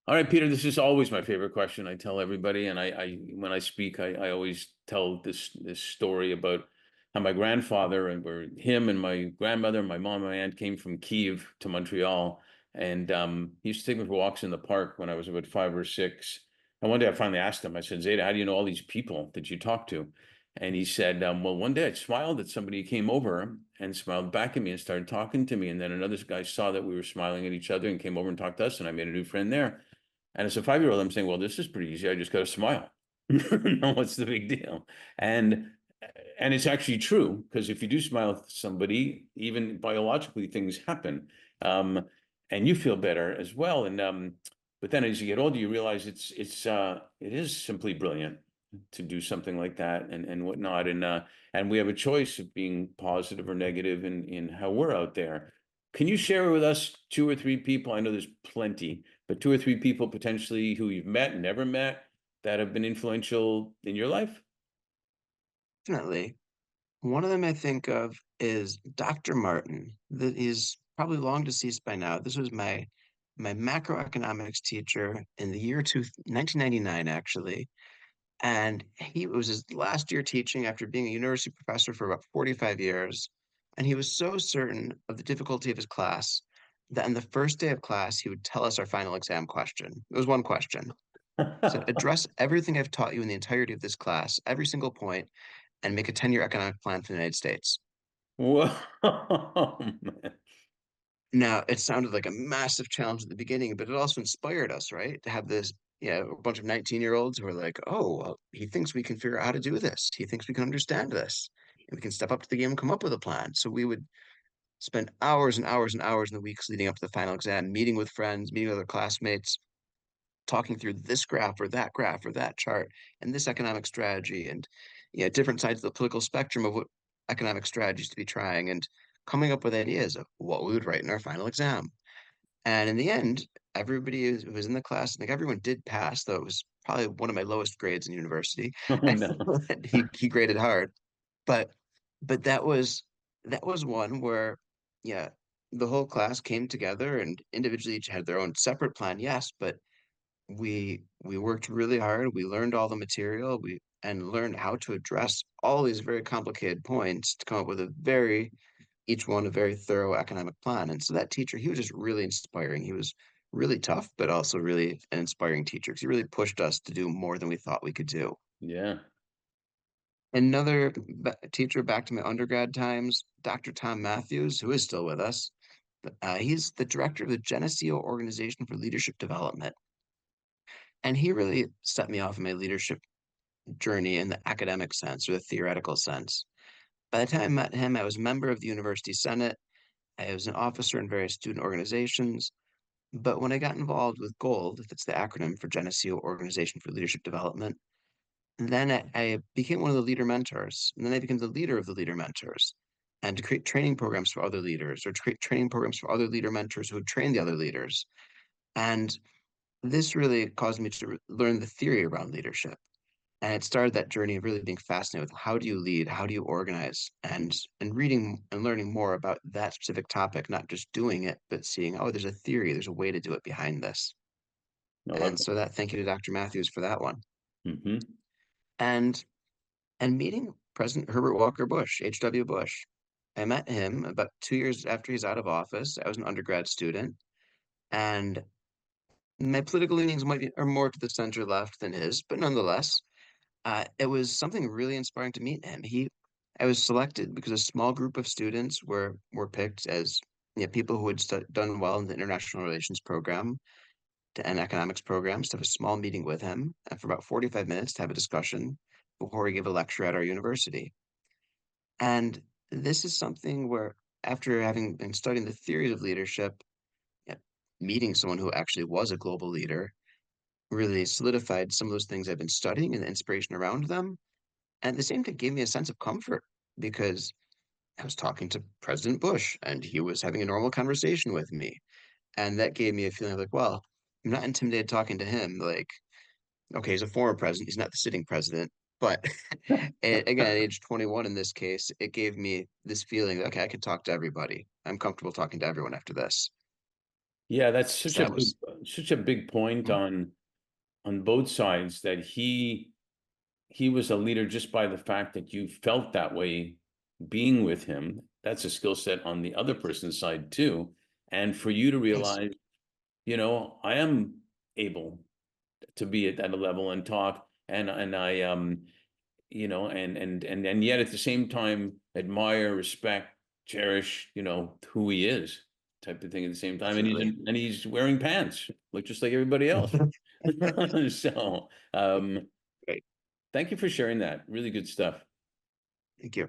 All right, Peter, this is always my favorite question. I tell everybody, and I when I speak, I always tell this story about how my grandfather and where him and my grandmother, my mom, and my aunt came from Kiev to Montreal, and he used to take me for walks in the park when I was about 5 or 6. And one day I finally asked him, I said, Zeta, how do you know all these people that you talk to? And he said, well, one day I smiled at somebody who came over and smiled back at me and started talking to me. And then another guy saw that we were smiling at each other and came over and talked to us, and I made a new friend there. And as a 5-year-old, I'm saying, well, this is pretty easy. I just got to smile. No, what's the big deal? And and it's actually true because if you do smile at somebody, even biologically, things happen, and you feel better as well. And but then as you get older, you realize it is simply brilliant to do something like that and whatnot. And we have a choice of being positive or negative in how we're out there. Can you share with us two or three people? I know there's plenty, but two or three people potentially who you've met, never met, that have been influential in your life? Definitely. One of them I think of is Dr. Martin, that is probably long deceased by now. This was my macroeconomics teacher in the year 1999, actually. And he it was his last year teaching after being a university professor for about 45 years. And he was so certain of the difficulty of his class that on the first day of class, he would tell us our final exam question. It was one question. He said, address everything I've taught you in the entirety of this class, every single point, and make a 10-year economic plan for the United States. Whoa, man. Now, it sounded like a massive challenge at the beginning, but it also inspired us, right? To have this, a bunch of 19-year-olds who are like, oh, well, he thinks we can figure out how to do this. He thinks we can understand this. And we can step up to the game and come up with a plan. So we would spend hours and hours and hours in the weeks leading up to the final exam, meeting with friends, meeting with other classmates, talking through this graph or that chart and this economic strategy and different sides of the political spectrum of what economic strategies to be trying and coming up with ideas of what we would write in our final exam. And in the end, everybody who was in the class, I think everyone did pass, though it was probably one of my lowest grades in university. Oh no. He graded hard, but that was one where yeah, the whole class came together and individually each had their own separate plan, yes, but we worked really hard. We learned all the material. We and learned how to address all these very complicated points to come up with each one a very thorough economic plan. And so that teacher, he was just really inspiring. He was really tough, but also really an inspiring teacher because he really pushed us to do more than we thought we could do. Yeah. Another teacher back to my undergrad times, Dr. Tom Matthews, who is still with us. He's the director of the Geneseo Organization for Leadership Development. And he really set me off in my leadership journey in the academic sense or the theoretical sense. By the time I met him, I was a member of the university senate. I was an officer in various student organizations. But when I got involved with GOLD, that's the acronym for Geneseo Organization for Leadership Development, then I became one of the leader mentors. And then I became the leader of the leader mentors. And to create training programs for other leaders or to create training programs for other leader mentors who would train the other leaders. And this really caused me to learn the theory around leadership. And it started that journey of really being fascinated with how do you lead, how do you organize, and reading and learning more about that specific topic, not just doing it, but seeing, oh, there's a theory, there's a way to do it behind this. I love And that. so that thank you to Dr. Matthews for that one. Hmm. And and meeting President Herbert Walker Bush, H.W. Bush. I met him about 2 years after he's out of office. I was an undergrad student, and my political leanings might be are more to the center left than his, but nonetheless, it was something really inspiring to meet him. I was selected because a small group of students were picked as people who had done well in the international relations program and economics programs to have a small meeting with him and for about 45 minutes to have a discussion before he gave a lecture at our university. And this is something where, after having been studying the theories of leadership, yeah, meeting someone who actually was a global leader really solidified some of those things I've been studying and the inspiration around them. And at the same time, gave me a sense of comfort because I was talking to President Bush and he was having a normal conversation with me. And that gave me a feeling of like, well, I'm not intimidated talking to him. Like, okay, he's a former president, he's not the sitting president. But again, at age 21 in this case, it gave me this feeling that, okay, I can talk to everybody. I'm comfortable talking to everyone after this. Yeah, that's So that was, such a big point mm, on both sides, that he was a leader just by the fact that you felt that way being with him. That's a skill set on the other person's side too. And for you to yes. realize, I am able to be at a level and talk, and I and yet at the same time admire, respect, cherish, who he is, type of thing at the same time. And Absolutely. he's wearing pants, like just like everybody else. So Great. thank you for sharing that. Really good stuff. Thank you.